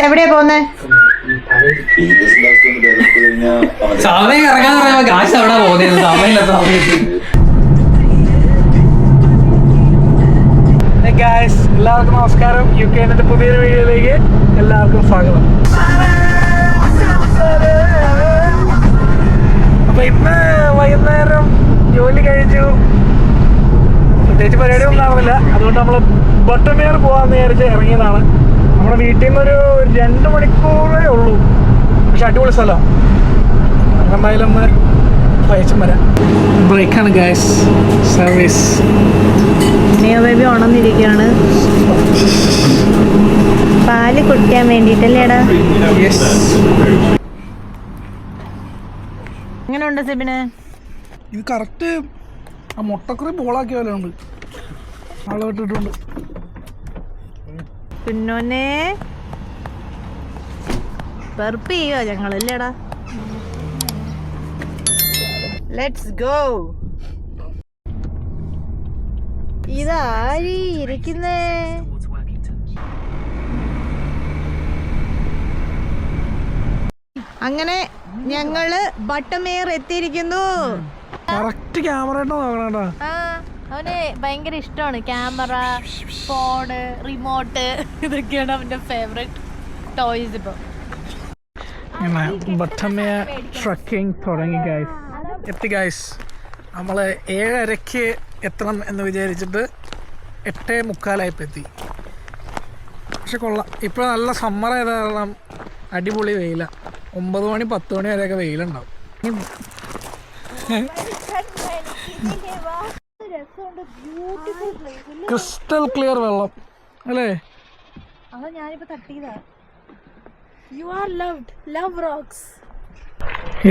എവിടെയാ പോന്നെ? സമയം ഇറങ്ങാൻ പറയുമ്പോ കാശ് അവിടെ പോകുന്നത് സമയമില്ലാത്ത സമയത്ത്. എല്ലാവർക്കും നമസ്കാരം. UK പുതിയൊരു വീഡിയോയിലേക്ക് എല്ലാവർക്കും സ്വാഗതം. അപ്പൊ ഇന്ന് വൈകുന്നേരം ജോലി കഴിച്ചു, പ്രത്യേകിച്ച് പരിപാടിയൊന്നും ഉണ്ടാവുന്നില്ല. അതുകൊണ്ട് നമ്മൾ ബട്ടർമേർ പോകാമെന്ന് വിചാരിച്ച് ഇറങ്ങിയതാണ്. നമ്മുടെ വീട്ടിൽ നിന്നൊരു 2 മണിക്കൂറേ ഉള്ളൂ, പക്ഷെ അടിപൊളി സ്ഥലമാണ്. എന്തായാലും ഒന്ന് കഴിച്ചും വരാം. ബ്രേക്കാണ് ഗൈസ്, സർവീസ്. മിയോ ബേബി ഉണർന്നിരിക്കുകയാണ്, പാല് കുടിക്കാൻ വേണ്ടിട്ടല്ലേടാ. എങ്ങനെയുണ്ട് സിബിന്? ഇത് കറക്റ്റ് ആ മുട്ടക്കുറി ബോളാക്കിയ പോലെ ഉണ്ട്. ആളെ വിട്ടിട്ടുണ്ട്. പിന്നോനെ പെർപ്പ് ചെയ്യോ ഞങ്ങളല്ലേടാ. Let's go. ഇതാരീ ഇരിക്കുന്നേ? അങ്ങനെ ഞങ്ങള് ബട്ടർമേർ എത്തിയിരിക്കുന്നു. കറക്റ്റ് ക്യാമറ നോക്കണേട്ടാ. അവന് ഭയങ്കര ഇഷ്ടമാണ് ക്യാമറ, ഫോണ്, റിമോട്ട്, ഇതൊക്കെയാണ് അവന്റെ ഫേവറേറ്റ് ടോയ്സ്. ഇപ്പൊ ബട്ടർമേർ ട്രക്കിംഗ് തുടങ്ങി ഗൈസ്. എത്തി ഗൈസ്. നമ്മള് 7:30 എത്തണം എന്ന് വിചാരിച്ചിട്ട് 8:45 എത്തി. പക്ഷെ കൊള്ളാം, ഇപ്പോൾ നല്ല സമ്മർ ആയത് കാരണം അടിപൊളി വെയില. 9 മണി 10 മണി വരെയൊക്കെ വെയിലുണ്ടാവും. ക്രിസ്റ്റൽ ക്ലിയർ വെള്ളം അല്ലേ?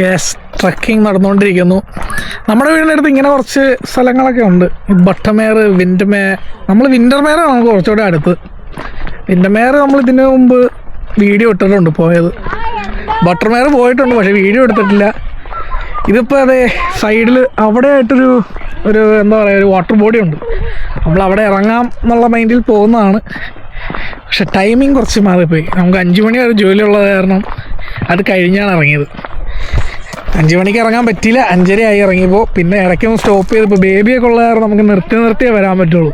യെസ്, ട്രക്കിംഗ് നടന്നുകൊണ്ടിരിക്കുന്നു. നമ്മുടെ വീടിൻ്റെ അടുത്ത് ഇങ്ങനെ കുറച്ച് സ്ഥലങ്ങളൊക്കെ ഉണ്ട്. ബട്ടർമേർ, വിൻഡർമേർ. നമ്മൾ വിൻഡർമേറാണ് നമുക്ക് കുറച്ചുകൂടെ അടുത്ത്. വിൻഡർമേർ നമ്മൾ ഇതിന് മുമ്പ് വീഡിയോ ഇട്ടിട്ടുണ്ട് പോയത്. ബട്ടർമേർ പോയിട്ടുണ്ട്, പക്ഷെ വീഡിയോ എടുത്തിട്ടില്ല. ഇതിപ്പോൾ അതെ സൈഡിൽ അവിടെ ആയിട്ടൊരു എന്താ പറയുക, ഒരു വാട്ടർ ബോഡി ഉണ്ട്. നമ്മൾ അവിടെ ഇറങ്ങാം എന്നുള്ള മൈൻഡിൽ പോകുന്നതാണ്. പക്ഷെ ടൈമിങ് കുറച്ച് മാറിപ്പോയി. നമുക്ക് 5 മണി വരെ ജോലിയുള്ളത് കാരണം അത് കഴിഞ്ഞാണ് ഇറങ്ങിയത്. 5 മണിക്ക് ഇറങ്ങാൻ പറ്റിയില്ല, 5:30 ആയി ഇറങ്ങിയപ്പോൾ. പിന്നെ ഇടയ്ക്കൊന്ന് സ്റ്റോപ്പ് ചെയ്തപ്പോൾ ബേബിയൊക്കെ ഉള്ള കാരണം നമുക്ക് നിർത്തിയേ വരാൻ പറ്റുള്ളൂ.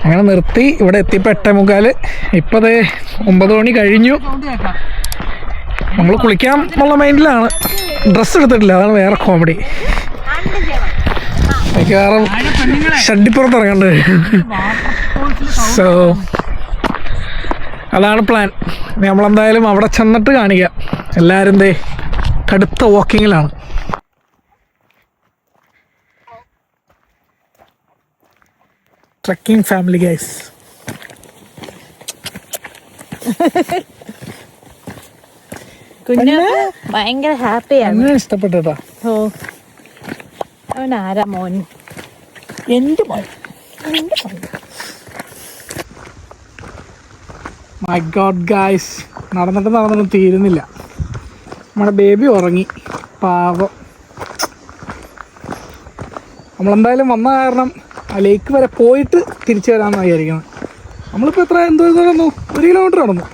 അങ്ങനെ നിർത്തി. ഇവിടെ എത്തിയപ്പോൾ 8:45. ഇപ്പോൾ അതേ 9 മണി കഴിഞ്ഞു. നമ്മൾ കുളിക്കാം എന്നുള്ള മൈൻഡിലാണ്. ഡ്രസ്സ് എടുത്തിട്ടില്ല, അതാണ് വേറെ കോമഡി. എനിക്ക് വേറെ ഷഡിപ്പുറത്ത് ഇറങ്ങേണ്ടത്. സോ അതാണ് പ്ലാൻ. നമ്മളെന്തായാലും അവിടെ ചെന്നിട്ട് കാണിക്കാം. എല്ലാവരും ദേ കടുത്ത വാക്കിങ്ങിലാണ്. Trekking family guys. കുഞ്ഞു ഭയങ്കര ഹാപ്പിയാണ്. ഇഷ്ടപ്പെട്ടാ. ഓ, അവൻ ആരാ മോൻ? എൻ്റെ മോൻ. മൈ ഗോഡ് ഗൈസ്, നടന്നിട്ട് തീരുന്നില്ല. നമ്മുടെ ബേബി ഉറങ്ങി, പാവം. നമ്മളെന്തായാലും വന്ന കാരണം ആ ലേക്ക് വരെ പോയിട്ട് തിരിച്ചു വരാമെന്ന് വിചാരിക്കണം. നമ്മളിപ്പോൾ എന്തോ നടന്നു, 1 കിലോമീറ്റർ നടന്നു.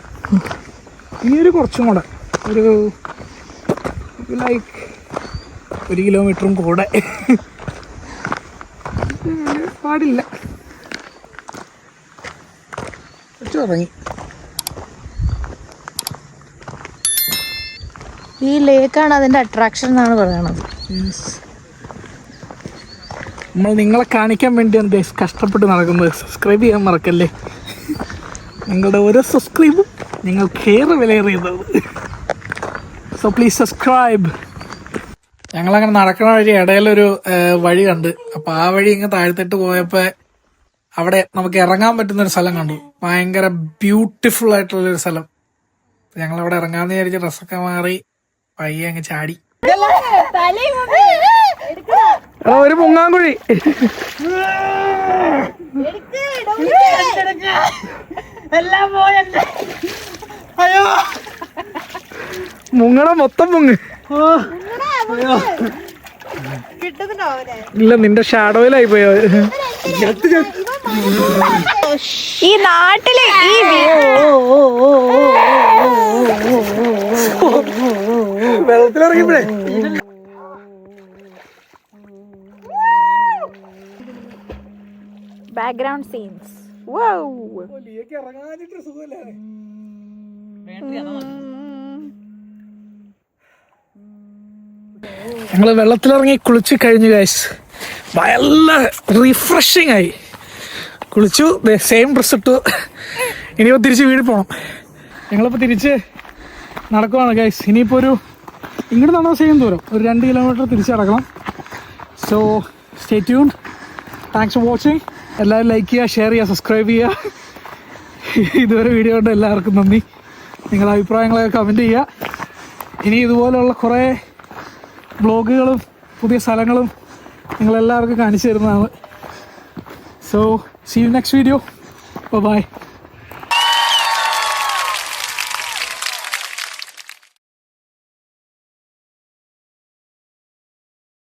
ഇനിയൊരു കുറച്ചും കൂടെ, ഒരു ലൈക്ക് 1 കിലോമീറ്ററും കൂടെ. പാടില്ല. ഉറങ്ങി. ഈ ലേക്കാണ് അതിന്റെ അട്രാക്ഷൻ എന്നാണ് പറയണത്. നമ്മൾ നിങ്ങളെ കാണിക്കാൻ വേണ്ടിയാണ് ഗൈസ് കഷ്ടപ്പെട്ട് നടക്കുന്നത്. സബ്സ്ക്രൈബ് ചെയ്യാൻ മറക്കല്ലേ. നിങ്ങളുടെ ഓരോ സബ്സ്ക്രൈബും നിങ്ങൾക്ക് ഏറെ വിലയേറിയതാണ്. So please subscribe. ഞങ്ങളങ്ങനെ നടക്കുന്ന വഴി ഇടയിലൊരു വഴി കണ്ട്. അപ്പോൾ ആ വഴി ഇങ്ങനെ താഴ്ത്തിട്ട് പോയപ്പോൾ അവിടെ നമുക്ക് ഇറങ്ങാൻ പറ്റുന്നൊരു സ്ഥലം കണ്ടു. ഭയങ്കര ബ്യൂട്ടിഫുൾ ആയിട്ടുള്ളൊരു സ്ഥലം. ഞങ്ങളവിടെ ഇറങ്ങാമെന്ന് വിചാരിച്ച ഡ്രസ്സൊക്കെ മാറി പയ്യെ അങ്ങ് ചാടി. ഒരു മുങ്ങാങ്കുഴി. മുങ്ങണ മൊത്തം മുങ്ങ്. ഇല്ല, നിന്റെ ഷാഡോയിലായി പോയോ? ഈ നാട്ടില് ഈ വെള്ളത്തിലിറങ്ങിയപ്പോഴേ ബാക്ക്ഗ്രൗണ്ട് സീൻസ് ഇറങ്ങാനിട്ട് സുഖമല്ലേ? ഞങ്ങൾ വെള്ളത്തിലിറങ്ങി കുളിച്ച് കഴിഞ്ഞു ഗൈസ്. നല്ല റിഫ്രഷിങ് ആയി. കുളിച്ചു, സെയിം ഡ്രസ് ഇട്ടു. ഇനിയിപ്പോൾ തിരിച്ച് വീട്ടിൽ പോകണം. ഞങ്ങളിപ്പോൾ തിരിച്ച് നടക്കുവാണ് ഗൈസ്. ഇനിയിപ്പോൾ ഇങ്ങോട്ട് നടന്നാൽ സെയിം ദൂരം, ഒരു 2 കിലോമീറ്റർ തിരിച്ച് നടക്കണം. So stay tuned. Thanks for watching. എല്ലാവരും ലൈക്ക് ചെയ്യുക, ഷെയർ ചെയ്യുക, സബ്സ്ക്രൈബ് ചെയ്യുക. ഇതുവരെ വീഡിയോ കൊണ്ട് എല്ലാവർക്കും നന്ദി. നിങ്ങളുടെ അഭിപ്രായങ്ങളൊക്കെ കമൻറ്റ് ചെയ്യുക. ഇനി ഇതുപോലെയുള്ള കുറേ വ്ളോഗുകളും പുതിയ സ്ഥലങ്ങളും നിങ്ങളെല്ലാവർക്കും കാണിച്ചു തരുന്നതാണ്. So see you next video. By.